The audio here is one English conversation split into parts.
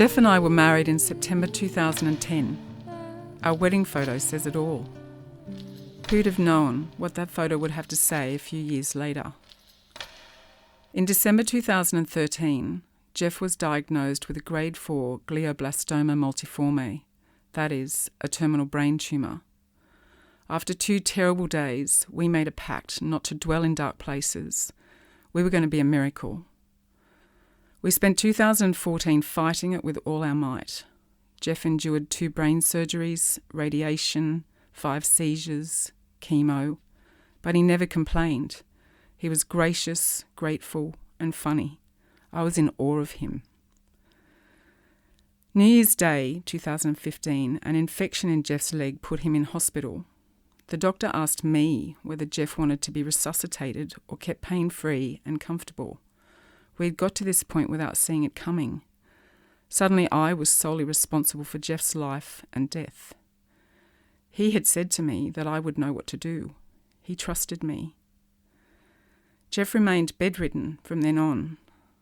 Jeff and I were married in September 2010. Our wedding photo says it all. Who'd have known what that photo would have to say a few years later? In December 2013, Jeff was diagnosed with a grade 4 glioblastoma multiforme, that is, a terminal brain tumour. After 2 terrible days, we made a pact not to dwell in dark places. We were going to be a miracle. We spent 2014 fighting it with all our might. Jeff endured 2 brain surgeries, radiation, 5 seizures, chemo, but he never complained. He was gracious, grateful, and funny. I was in awe of him. New Year's Day 2015, an infection in Jeff's leg put him in hospital. The doctor asked me whether Jeff wanted to be resuscitated or kept pain-free and comfortable. We had got to this point without seeing it coming. Suddenly I was solely responsible for Jeff's life and death. He had said to me that I would know what to do. He trusted me. Jeff remained bedridden from then on.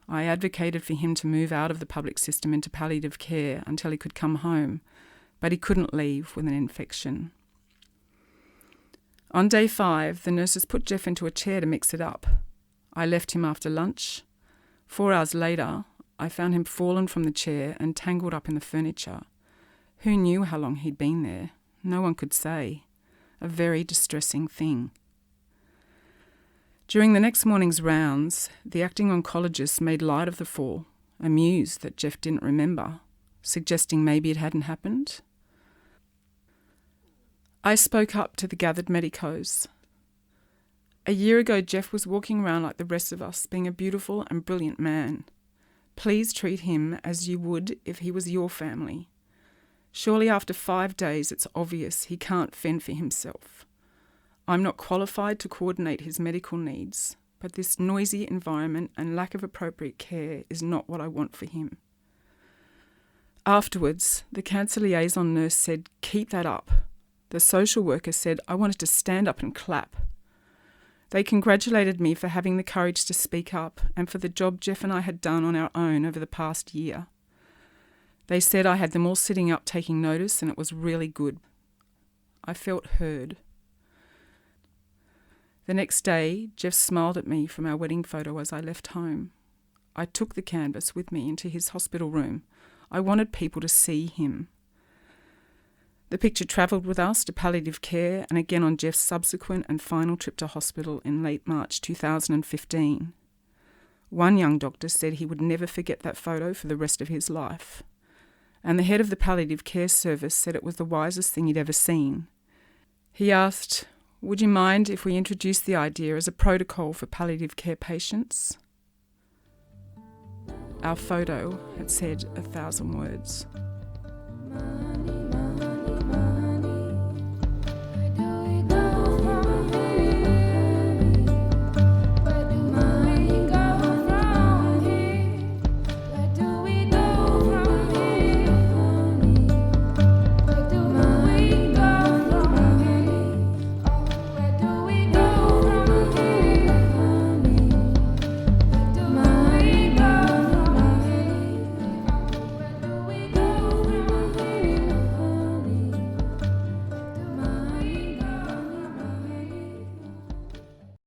I advocated for him to move out of the public system into palliative care until he could come home, but he couldn't leave with an infection. On day 5, the nurses put Jeff into a chair to mix it up. I left him after lunch. 4 hours later, I found him fallen from the chair and tangled up in the furniture. Who knew how long he'd been there? No one could say. A very distressing thing. During the next morning's rounds, the acting oncologist made light of the fall, amused that Jeff didn't remember, suggesting maybe it hadn't happened. I spoke up to the gathered medicos. A year ago, Jeff was walking around like the rest of us, being a beautiful and brilliant man. Please treat him as you would if he was your family. Surely after 5 days, it's obvious he can't fend for himself. I'm not qualified to coordinate his medical needs, but this noisy environment and lack of appropriate care is not what I want for him. Afterwards, the cancer liaison nurse said, "Keep that up." The social worker said I wanted to stand up and clap. They congratulated me for having the courage to speak up and for the job Jeff and I had done on our own over the past year. They said I had them all sitting up taking notice and it was really good. I felt heard. The next day, Jeff smiled at me from our wedding photo as I left home. I took the canvas with me into his hospital room. I wanted people to see him. The picture travelled with us to palliative care and again on Jeff's subsequent and final trip to hospital in late March 2015. One young doctor said he would never forget that photo for the rest of his life. And the head of the palliative care service said it was the wisest thing he'd ever seen. He asked, "Would you mind if we introduced the idea as a protocol for palliative care patients?" Our photo had said 1,000 words.